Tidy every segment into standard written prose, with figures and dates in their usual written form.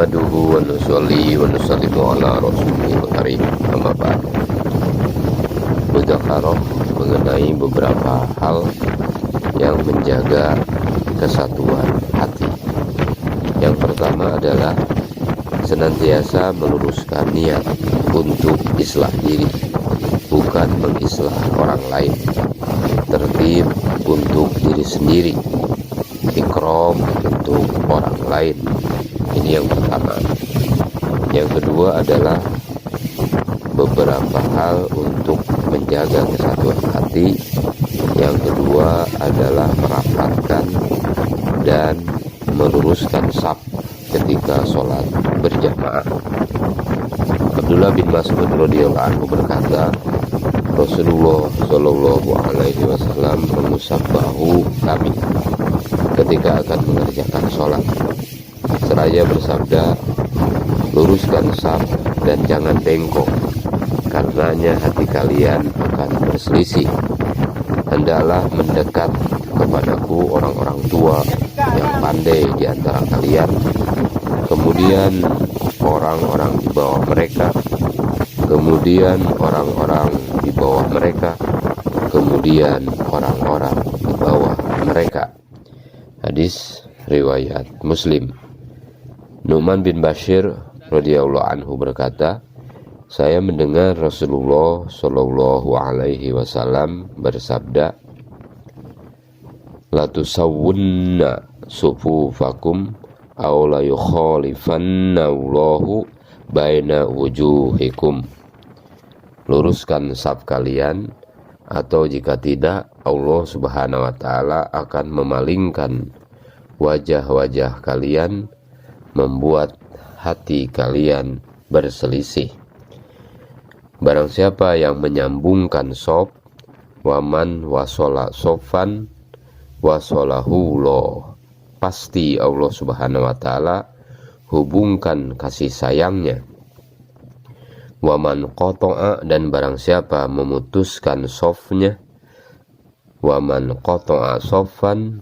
nahmaduhu wa nusolli wa nusallimu ala rasulil karim. Amma ba'd. Mudzakarah mengenai beberapa hal yang menjaga kesatuan hati. Yang pertama adalah senantiasa meluruskan niat untuk islah diri, bukan mengislah orang lain. Tertib untuk diri sendiri, ikram untuk orang lain. Ini yang pertama. Yang kedua adalah beberapa hal untuk menjaga kesatuan hati. Yang kedua adalah merapatkan dan meluruskan shaf ketika sholat berjamaah. Abdullah bin Mas'ud radhiyallahu anhu berkata, Rasulullah Shallallahu alaihi wasallam mengusap bahu kami ketika akan mengerjakan sholat. Seraya bersabda, luruskan shaf dan jangan bengkok, karenanya hati kalian akan berselisih. Hendaklah mendekat kepadaku orang-orang tua yang pandai di antara kalian, kemudian orang-orang di bawah mereka, kemudian orang-orang di bawah mereka, kemudian orang-orang di bawah mereka. Hadis riwayat Muslim. Nu'man bin Bashir radhiyallahu anhu berkata, saya mendengar Rasulullah Shallallahu alaihi wasallam bersabda, la tusawwunna sufufakum aw la yukhalifanna Allahu baina wujuhikum. Luruskan shaf kalian, atau jika tidak Allah Subhanahu wa taala akan memalingkan wajah-wajah kalian, membuat hati kalian berselisih. Barang siapa yang menyambungkan shaf, waman wasola sofan wasolahu lo, pasti Allah Subhanahu wa taala hubungkan kasih sayangnya. Waman qata'a, dan barang siapa memutuskan shafnya, waman qata'a sofan,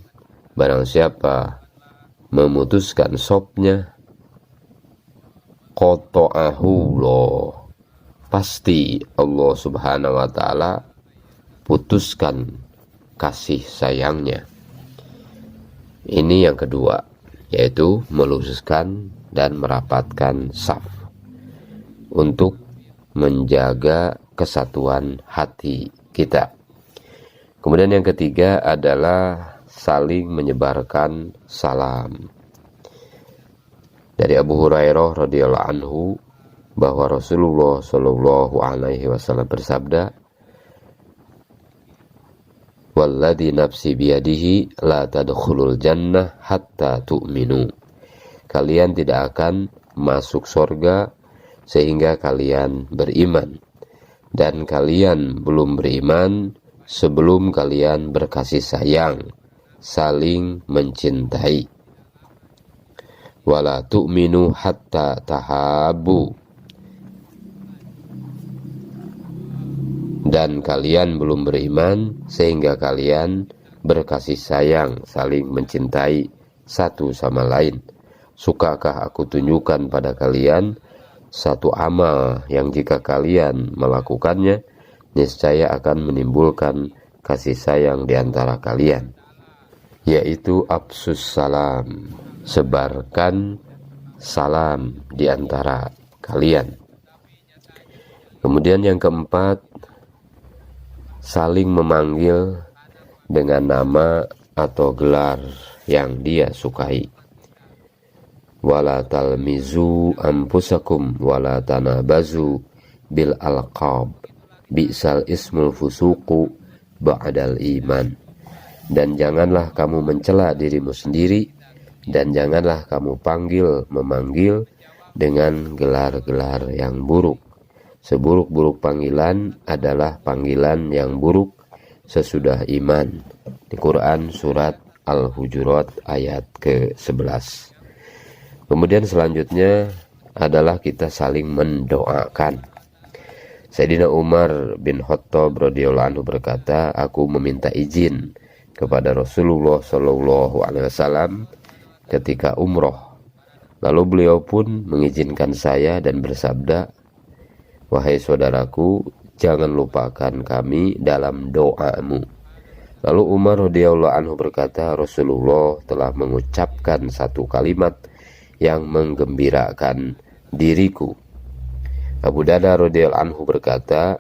barang siapa memutuskan shafnya, qata'ahu lo, pasti Allah Subhanahu wa taala putuskan kasih sayangnya. Ini yang kedua, yaitu meluruskan dan merapatkan shaf untuk menjaga kesatuan hati kita. Kemudian yang ketiga adalah saling menyebarkan salam. Dari Abu Hurairah radhiyallahu anhu bahwa Rasulullah Shallallahu alaihi wasallam bersabda, walladzi nafsi biyadihi la tadkhulul jannah hatta tu'minu. Kalian tidak akan masuk surga sehingga kalian beriman, dan kalian belum beriman sebelum kalian berkasih sayang, saling mencintai. Wala tu'minu hatta tahabu, dan kalian belum beriman sehingga kalian berkasih sayang, saling mencintai satu sama lain. Sukakah aku tunjukkan pada kalian satu amal yang jika kalian melakukannya, niscaya akan menimbulkan kasih sayang di antara kalian, yaitu afsus salam, sebarkan salam di antara kalian. Kemudian yang keempat, saling memanggil dengan nama atau gelar yang dia sukai. Wala talmizu anfusakum wala tanabazu bil alqab bi'sal ismul fusuqu ba'dal iman. Dan janganlah kamu mencela dirimu sendiri, dan janganlah kamu memanggil dengan gelar-gelar yang buruk. Seburuk-buruk panggilan adalah panggilan yang buruk sesudah iman. Di Quran surat Al-Hujurat ayat ke-11. Kemudian selanjutnya adalah kita saling mendoakan. Sayyidina Umar bin Khattab radhiyallahu anhu berkata, aku meminta izin kepada Rasulullah Shallallahu alaihi wasallam ketika umroh Lalu beliau pun mengizinkan saya dan bersabda, "Wahai saudaraku, jangan lupakan kami dalam doamu." Lalu Umar radhiyallahu anhu berkata, Rasulullah telah mengucapkan satu kalimat yang menggembirakan diriku. Abu Darda radhiyallahu anhu berkata,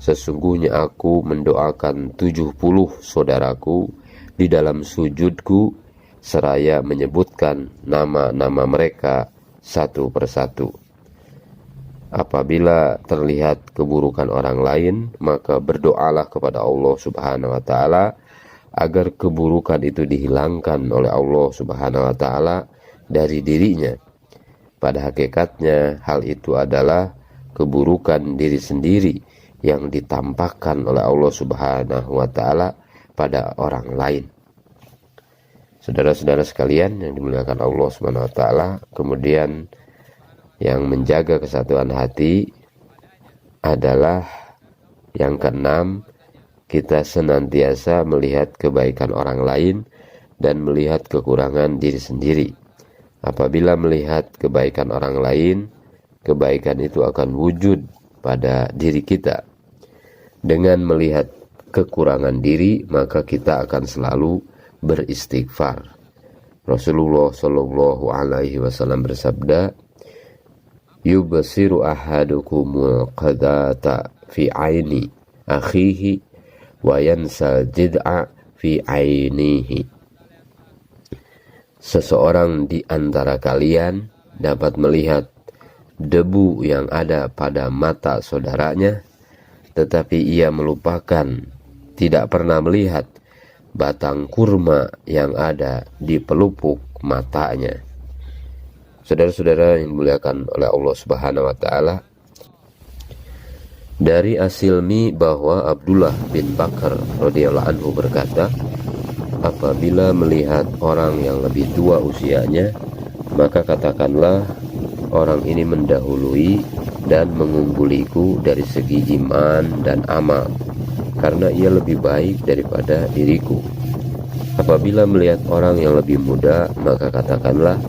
sesungguhnya aku mendoakan 70 saudaraku di dalam sujudku seraya menyebutkan nama-nama mereka satu persatu. Apabila terlihat keburukan orang lain, maka berdoalah kepada Allah Subhanahu wa taala agar keburukan itu dihilangkan oleh Allah Subhanahu wa taala dari dirinya. Pada hakikatnya hal itu adalah keburukan diri sendiri yang ditampakkan oleh Allah Subhanahu wa taala pada orang lain. Saudara-saudara sekalian yang dimuliakan Allah Subhanahu wa taala, kemudian yang menjaga kesatuan hati adalah yang keenam, kita senantiasa melihat kebaikan orang lain dan melihat kekurangan diri sendiri. Apabila melihat kebaikan orang lain, kebaikan itu akan wujud pada diri kita. Dengan melihat kekurangan diri, maka kita akan selalu beristighfar. Rasulullah Shallallahu Alaihi Wasallam bersabda, "Yubsiru ahadukumul qadata fi aini akhihi wa yansal jid'a fi ainihi." Seseorang di antara kalian dapat melihat debu yang ada pada mata saudaranya, tetapi ia melupakan, tidak pernah melihat batang kurma yang ada di pelupuk matanya. Saudara-saudara yang dimuliakan oleh Allah Subhanahu wa taala, dari As-Silmi bahwa Abdullah bin Bakar radhiyallahu anhu berkata, apabila melihat orang yang lebih tua usianya, maka katakanlah, orang ini mendahului dan mengungguliku dari segi iman dan amal, karena ia lebih baik daripada diriku. Apabila melihat orang yang lebih muda, maka katakanlah,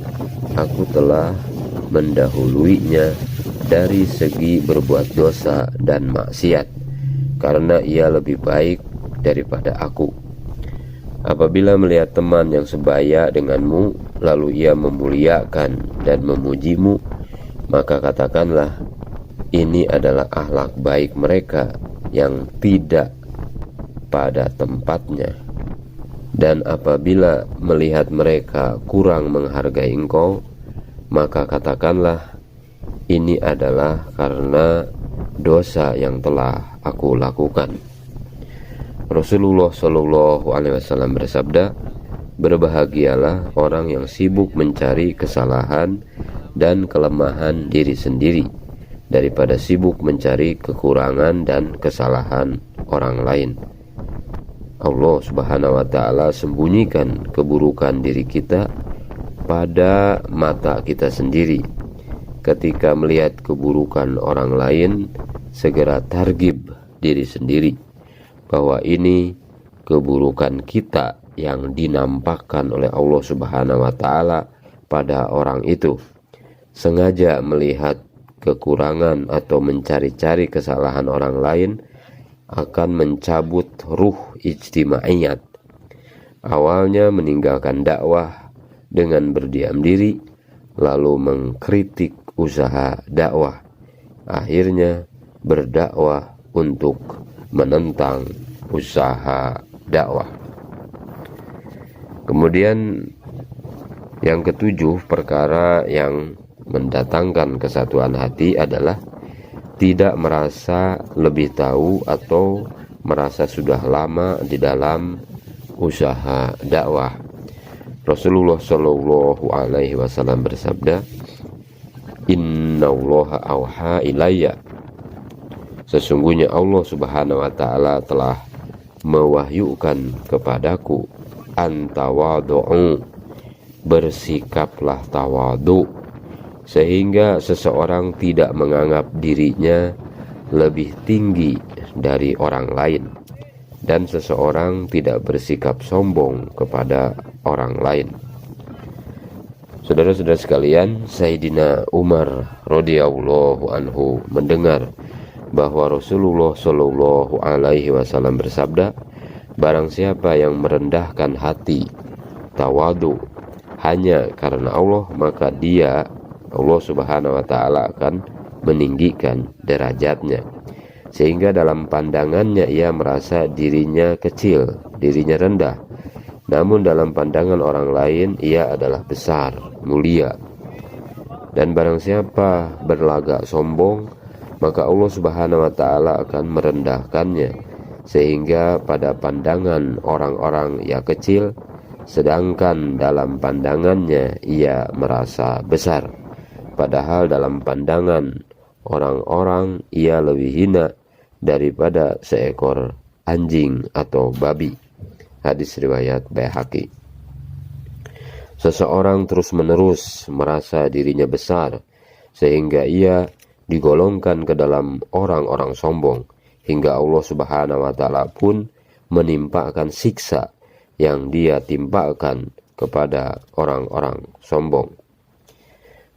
aku telah mendahuluinya dari segi berbuat dosa dan maksiat, karena ia lebih baik daripada aku. Apabila melihat teman yang sebaya denganmu, lalu ia memuliakan dan memujimu, maka katakanlah, ini adalah akhlak baik mereka yang tidak pada tempatnya. Dan apabila melihat mereka kurang menghargai engkau, maka katakanlah, ini adalah karena dosa yang telah aku lakukan. Rasulullah Shallallahu Alaihi Wasallam bersabda, berbahagialah orang yang sibuk mencari kesalahan dan kelemahan diri sendiri daripada sibuk mencari kekurangan dan kesalahan orang lain. Allah Subhanahu wa taala sembunyikan keburukan diri kita pada mata kita sendiri. Ketika melihat keburukan orang lain, segera targhib diri sendiri bahwa ini keburukan kita yang dinampakkan oleh Allah Subhanahu wa taala pada orang itu. Sengaja melihat kekurangan atau mencari-cari kesalahan orang lain akan mencabut ruh ijtimaiyat. Awalnya meninggalkan dakwah dengan berdiam diri, lalu mengkritik usaha dakwah, akhirnya berdakwah untuk menentang usaha dakwah. Kemudian yang ketujuh, perkara yang mendatangkan kesatuan hati adalah tidak merasa lebih tahu atau merasa sudah lama di dalam usaha dakwah. Rasulullah Shallallahu Alaihi Wasallam bersabda, Innallaha awha ilayya, sesungguhnya Allah Subhanahu wa taala telah mewahyukan kepadaku, antawadu'u, bersikaplah tawadu, sehingga seseorang tidak menganggap dirinya lebih tinggi dari orang lain, dan seseorang tidak bersikap sombong kepada orang lain. Saudara-saudara sekalian, Sayyidina Umar radhiyallahu anhu mendengar bahwa Rasulullah Shallallahu alaihi wasallam bersabda, barang siapa yang merendahkan hati, tawadu hanya karena Allah, maka dia, Allah Subhanahu wa taala, akan meninggikan derajatnya, sehingga dalam pandangannya ia merasa dirinya kecil, dirinya rendah, namun dalam pandangan orang lain ia adalah besar, mulia. Dan barang siapa berlagak sombong, maka Allah Subhanahu wa taala akan merendahkannya, sehingga pada pandangan orang-orang ia kecil, sedangkan dalam pandangannya ia merasa besar, padahal dalam pandangan orang-orang ia lebih hina daripada seekor anjing atau babi. Hadis riwayat Baihaqi. Seseorang terus-menerus merasa dirinya besar sehingga ia digolongkan ke dalam orang-orang sombong, hingga Allah Subhanahu wa taala pun menimpakan siksa yang dia timpakan kepada orang-orang sombong.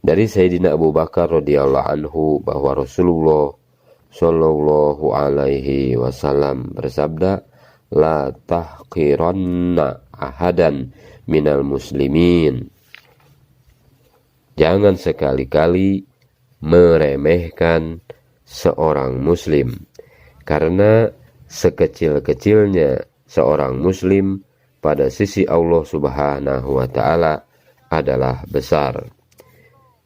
Dari Sayyidina Abu Bakar radhiyallahu anhu bahwa Rasulullah Shallallahu alaihi wasallam bersabda, la tahqiranna ahadan minal muslimin. Jangan sekali-kali meremehkan seorang muslim, karena sekecil-kecilnya seorang muslim pada sisi Allah Subhanahu wa taala adalah besar.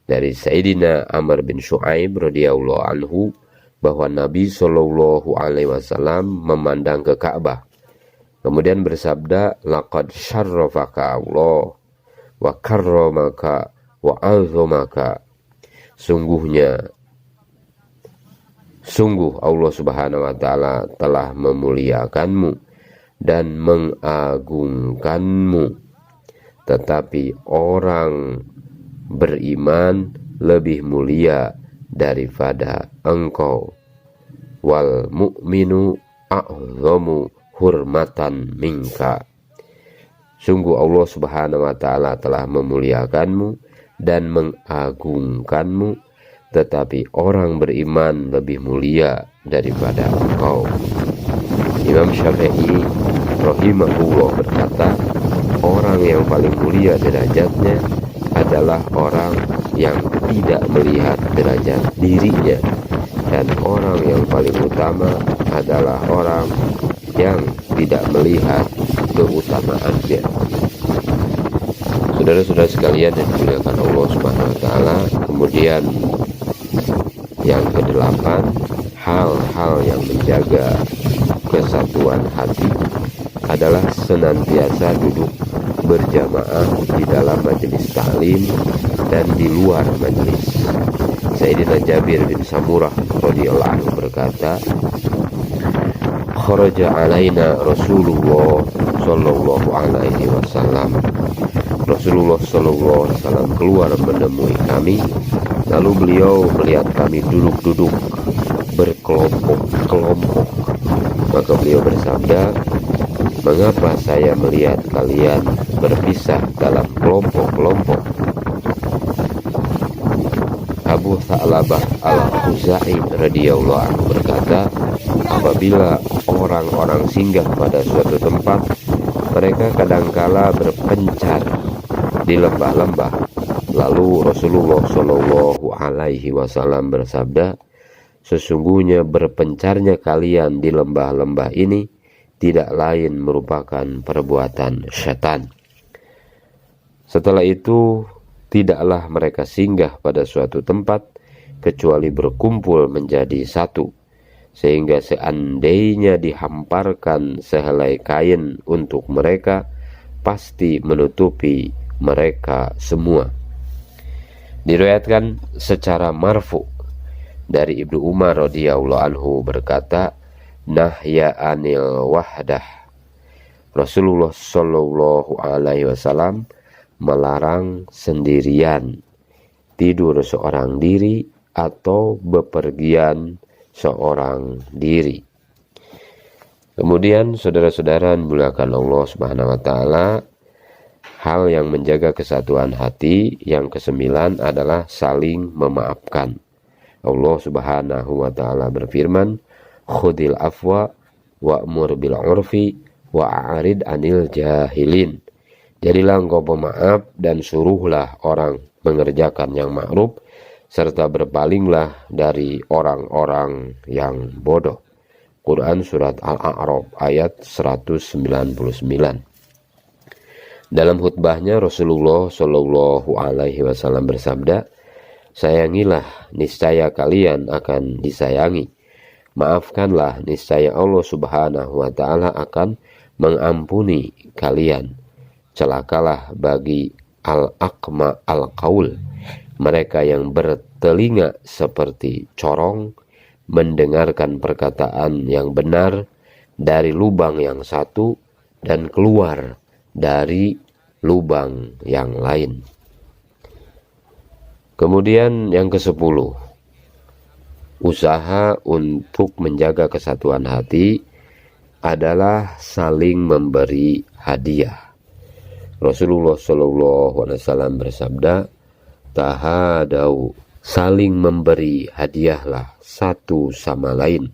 Dari Sayyidina Amr bin Shu'aib radhiyallahu anhu bahwa Nabi Shallallahu alaihi wasallam memandang ke Ka'bah, kemudian bersabda, laqad syarrafaka Allah wa karramaka wa azamaka. Sungguh Allah Subhanahu wa taala telah memuliakanmu dan mengagungkanmu. Tetapi orang beriman lebih mulia daripada engkau. Wal mu'minu a'zamu hurmatan minka. Sungguh Allah Subhanahu wa taala telah memuliakanmu dan mengagungkanmu, tetapi orang beriman lebih mulia daripada engkau. Imam Syafi'i rahimahullah berkata, orang yang paling mulia derajatnya adalah orang yang tidak melihat derajat dirinya, dan orang yang paling utama adalah orang yang tidak melihat keutamaannya. Saudara-saudara sekalian yang dimuliakan Allah Subhanahu wa taala, kemudian yang kedelapan, hal-hal yang menjaga kesatuan hati adalah senantiasa duduk berjamaah di dalam majelis ta'lim dan di luar majelis. Sayyidina Jabir bin Samurah radhiyallahu anhu berkata, kharaja alaina Rasulullah sallallahu alaihi wasallam. Rasulullah sallallahu alaihi wasallam keluar menemui kami, lalu beliau melihat kami duduk-duduk berkelompok-kelompok. Maka beliau bersabda, mengapa saya melihat kalian berpisah dalam kelompok-kelompok? Abu Tha'labah al-Khuzai radhiyallahu anhu berkata, apabila orang-orang singgah pada suatu tempat, mereka kadangkala berpencar di lembah-lembah. Lalu Rasulullah Shallallahu alaihi wasallam bersabda, sesungguhnya berpencarnya kalian di lembah-lembah ini tidak lain merupakan perbuatan syaitan. Setelah itu tidaklah mereka singgah pada suatu tempat kecuali berkumpul menjadi satu, sehingga seandainya dihamparkan sehelai kain untuk mereka, pasti menutupi mereka semua. Diriwayatkan secara marfu dari Ibnu Umar radhiyallahu anhu berkata, nahya anil wahdah. Rasulullah sallallahu alaihi wasallam melarang sendirian, tidur seorang diri atau bepergian seorang diri. Kemudian saudara-saudara dimuliakan Allah Subhanahu wa taala, hal yang menjaga kesatuan hati yang ke-9 adalah saling memaafkan. Allah Subhanahu wa taala berfirman, "Khudil afwa wa'mur bil 'urfi wa'arid 'anil jahilin." Jadilah engkau pemaaf dan suruhlah orang mengerjakan yang ma'ruf, serta berpalinglah dari orang-orang yang bodoh. Quran Surat Al-A'raf ayat 199. Dalam khutbahnya Rasulullah Shallallahu Alaihi Wasallam bersabda, "Sayangilah, niscaya kalian akan disayangi. Maafkanlah, niscaya Allah Subhanahu Wa Taala akan mengampuni kalian. Celakalah bagi al-aqma al-qaul, mereka yang bertelinga seperti corong, mendengarkan perkataan yang benar dari lubang yang satu dan keluar dari lubang yang lain." Kemudian yang ke-10, usaha untuk menjaga kesatuan hati adalah saling memberi hadiah. Rasulullah SAW bersabda, "Tahadau, saling memberi hadiahlah satu sama lain.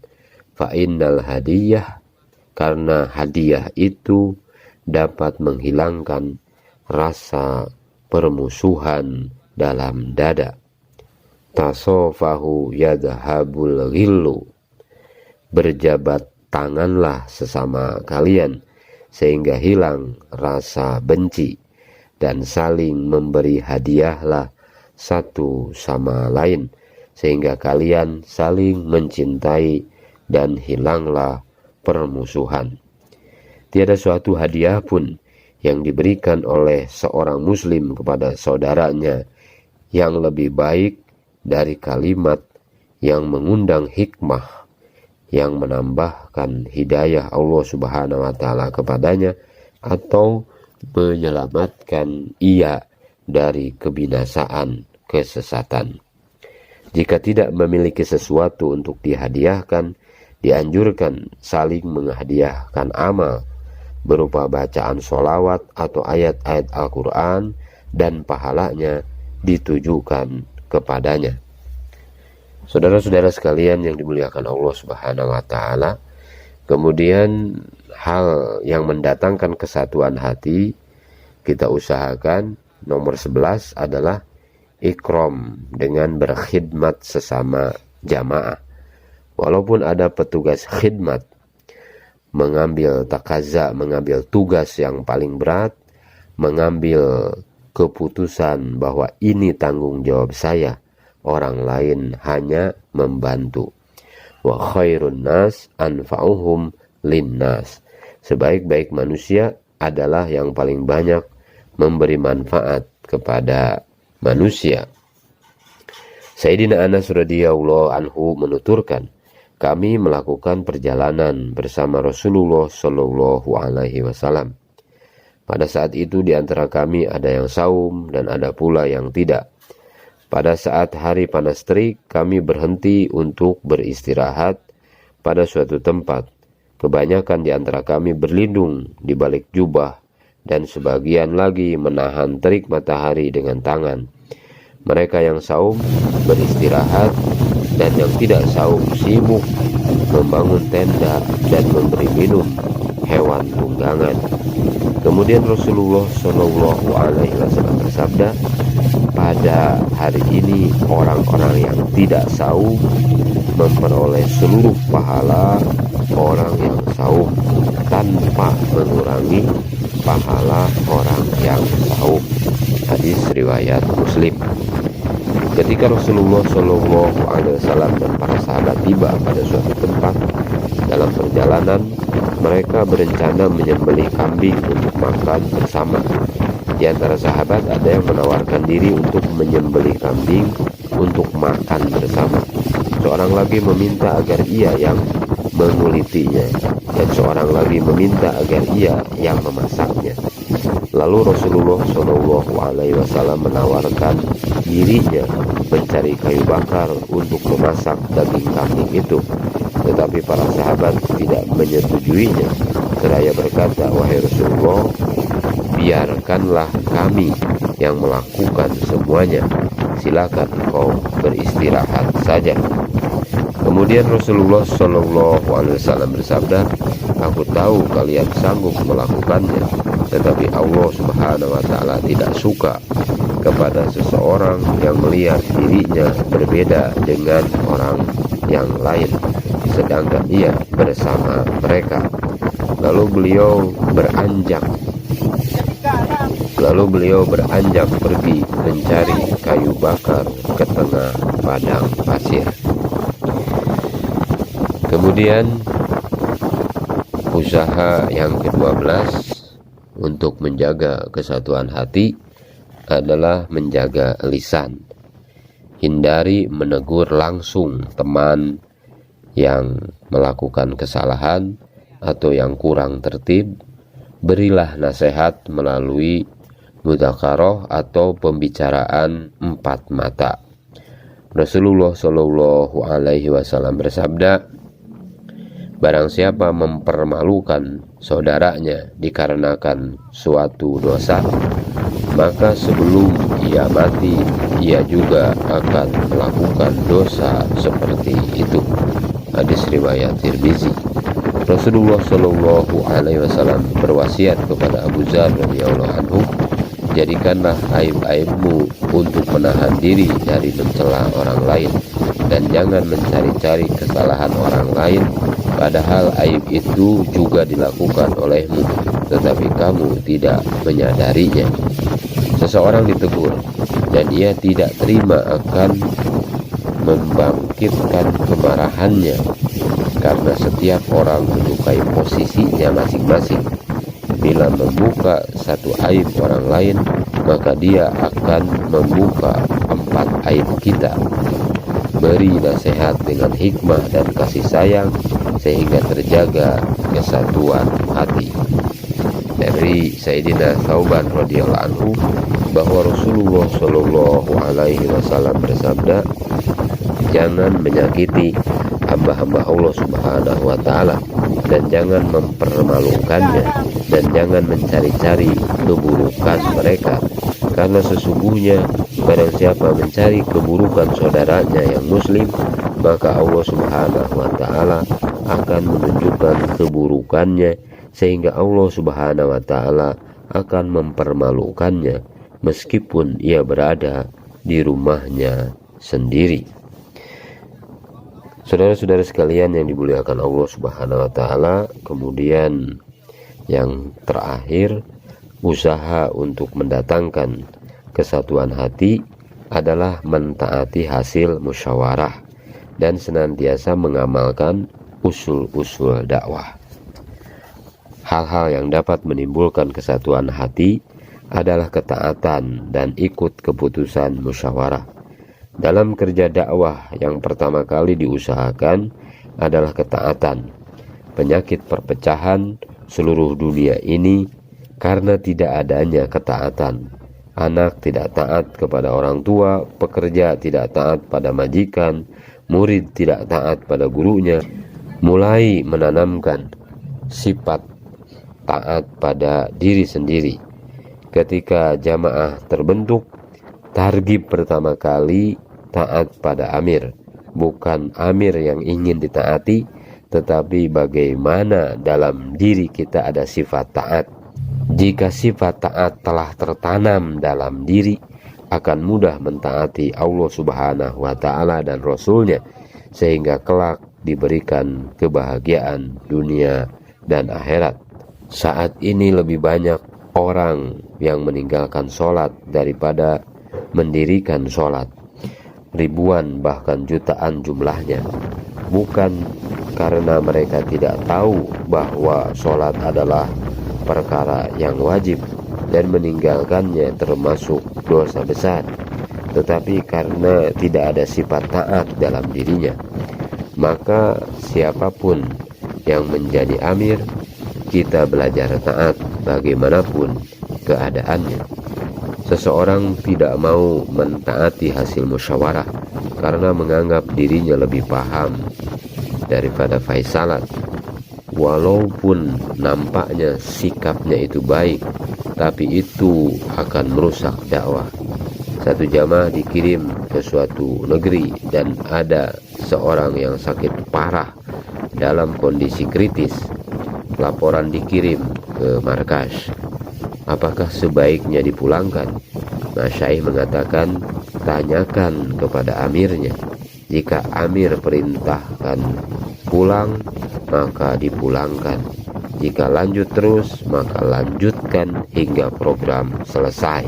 Fa innal hadiyah, karena hadiah itu dapat menghilangkan rasa permusuhan dalam dada. Tasofahu yadhabul ghillu, berjabat tanganlah sesama kalian sehingga hilang rasa benci, dan saling memberi hadiahlah satu sama lain sehingga kalian saling mencintai dan hilanglah permusuhan." Tiada suatu hadiah pun yang diberikan oleh seorang muslim kepada saudaranya yang lebih baik dari kalimat yang mengundang hikmah, yang menambahkan hidayah Allah Subhanahu wa taala kepadanya atau menyelamatkan ia dari kebinasaan kesesatan. Jika tidak memiliki sesuatu untuk dihadiahkan, dianjurkan saling menghadiahkan amal berupa bacaan sholawat atau ayat-ayat Al-Quran, dan pahalanya ditujukan kepadanya. Saudara-saudara sekalian yang dimuliakan Allah Subhanahu wa taala, kemudian hal yang mendatangkan kesatuan hati kita usahakan nomor 11 adalah ikram dengan berkhidmat sesama jamaah. Walaupun ada petugas khidmat mengambil takaza, mengambil tugas yang paling berat, mengambil keputusan bahwa ini tanggung jawab saya, orang lain hanya membantu. Wa khairun nas anfa'uhum linnas, sebaik-baik manusia adalah yang paling banyak memberi manfaat kepada manusia. Sayyidina Anas radhiyallahu anhu menuturkan, kami melakukan perjalanan bersama Rasulullah Shallallahu Alaihi Wasallam. Pada saat itu di antara kami ada yang saum dan ada pula yang tidak. Pada saat hari panas terik, kami berhenti untuk beristirahat pada suatu tempat. Kebanyakan di antara kami berlindung di balik jubah, dan sebagian lagi menahan terik matahari dengan tangan. Mereka yang saum beristirahat, dan yang tidak saum sibuk membangun tenda dan memberi minum hewan tunggangan. Kemudian Rasulullah Shallallahu Alaihi Wasallam bersabda, pada hari ini orang-orang yang tidak saum memperoleh seluruh pahala orang yang saum tanpa mengurangi pahala orang yang saum. Hadis riwayat Muslim. Ketika Rasulullah Shallallahu Alaihi Wasallam dan para sahabat tiba pada suatu tempat dalam perjalanan, mereka berencana menyembelih kambing untuk makan bersama. Di antara sahabat ada yang menawarkan diri untuk menyembelih kambing untuk makan bersama. Seorang lagi meminta agar ia yang mengulitinya, dan seorang lagi meminta agar ia yang memasaknya. Lalu Rasulullah Shallallahu Alaihi Wasallam menawarkan dirinya mencari kayu bakar untuk memasak daging kambing itu, tetapi para sahabat tidak menyetujuinya. Seraya berkata, wahai Rasulullah, biarkanlah kami yang melakukan semuanya, silakan engkau beristirahat saja. Kemudian Rasulullah Shallallahu Alaihi Wasallam bersabda, aku tahu kalian sanggup melakukannya, tetapi Allah Subhanahu Wa Taala tidak suka kepada seseorang yang melihat dirinya berbeda dengan orang yang lain, sedangkan ia bersama mereka. Lalu beliau beranjak pergi mencari kayu bakar ke tengah padang pasir. Kemudian usaha yang ke-12 untuk menjaga kesatuan hati adalah menjaga lisan. Hindari menegur langsung teman yang melakukan kesalahan atau yang kurang tertib. Berilah nasihat melalui mudzakarah atau pembicaraan empat mata. Rasulullah Shallallahu Alaihi Wasallam bersabda, barang siapa mempermalukan saudaranya dikarenakan suatu dosa, maka sebelum ia mati, ia juga akan melakukan dosa seperti itu. Hadis riwayat Tirmizi. Rasulullah Shallallahu Alaihi Wasallam berwasiat kepada Abu Dzar radhiyallahu anhu, jadikanlah aib-aibmu untuk menahan diri dari mencela orang lain, dan jangan mencari-cari kesalahan orang lain, padahal aib itu juga dilakukan olehmu, tetapi kamu tidak menyadarinya. Seseorang ditegur dan ia tidak terima akan membangkitkan kemarahannya, karena setiap orang menyukai posisinya masing-masing. Bila membuka satu aib orang lain, maka dia akan membuka empat aib kita. Beri nasihat dengan hikmah dan kasih sayang sehingga terjaga kesatuan hati. Dari Sayyidina Thauban radhiyallahu anhu bahwa Rasulullah Shallallahu Alaihi Wasallam bersabda, jangan menyakiti hamba-hamba Allah Subhanahu Wa Taala, dan jangan mempermalukannya, dan jangan mencari-cari keburukan mereka, karena sesungguhnya barang siapa mencari keburukan saudaranya yang muslim, maka Allah Subhanahu Wa Taala akan menunjukkan keburukannya, sehingga Allah Subhanahu Wa Taala akan mempermalukannya meskipun ia berada di rumahnya sendiri. Saudara-saudara sekalian yang dimuliakan Allah Subhanahu Wa Taala, kemudian yang terakhir, usaha untuk mendatangkan kesatuan hati adalah mentaati hasil musyawarah dan senantiasa mengamalkan usul-usul dakwah. Hal-hal yang dapat menimbulkan kesatuan hati adalah ketaatan dan ikut keputusan musyawarah. Dalam kerja dakwah yang pertama kali diusahakan adalah ketaatan. Penyakit perpecahan seluruh dunia ini karena tidak adanya ketaatan. Anak tidak taat kepada orang tua, pekerja tidak taat pada majikan, murid tidak taat pada gurunya. Mulai menanamkan sifat taat pada diri sendiri. Ketika jamaah terbentuk, targhib pertama kali taat pada amir, bukan amir yang ingin ditaati, tetapi bagaimana dalam diri kita ada sifat taat. Jika sifat taat telah tertanam dalam diri, akan mudah mentaati Allah Subhanahu Wa Taala dan Rasulnya, sehingga kelak diberikan kebahagiaan dunia dan akhirat. Saat ini lebih banyak orang yang meninggalkan sholat daripada mendirikan sholat. Ribuan bahkan jutaan jumlahnya. Bukan karena mereka tidak tahu bahwa sholat adalah perkara yang wajib dan meninggalkannya termasuk dosa besar, tetapi karena tidak ada sifat taat dalam dirinya. Maka siapapun yang menjadi amir, kita belajar taat bagaimanapun keadaannya. Seseorang tidak mau mentaati hasil musyawarah karena menganggap dirinya lebih paham daripada Faisalat. Walaupun nampaknya sikapnya itu baik, tapi itu akan merusak dakwah. Satu jamaah dikirim ke suatu negeri dan ada seorang yang sakit parah dalam kondisi kritis. Laporan dikirim ke markas. Apakah sebaiknya dipulangkan? Masyaikh mengatakan, tanyakan kepada amirnya. Jika amir perintahkan pulang, maka dipulangkan. Jika lanjut terus, maka lanjutkan hingga program selesai.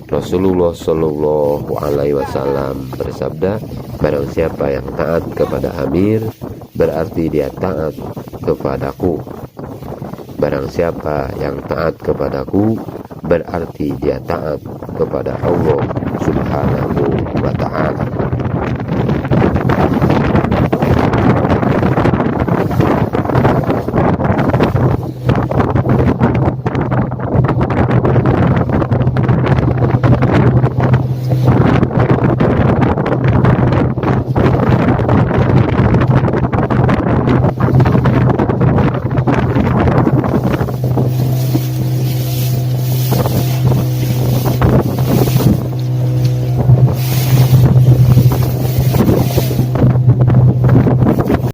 Rasulullah Shallallahu Alaihi Wasallam bersabda, barang siapa yang taat kepada amir, berarti dia taat kepadaku. Barang siapa yang taat kepadaku, berarti dia taat kepada Allah Subhanahu wa Ta'ala.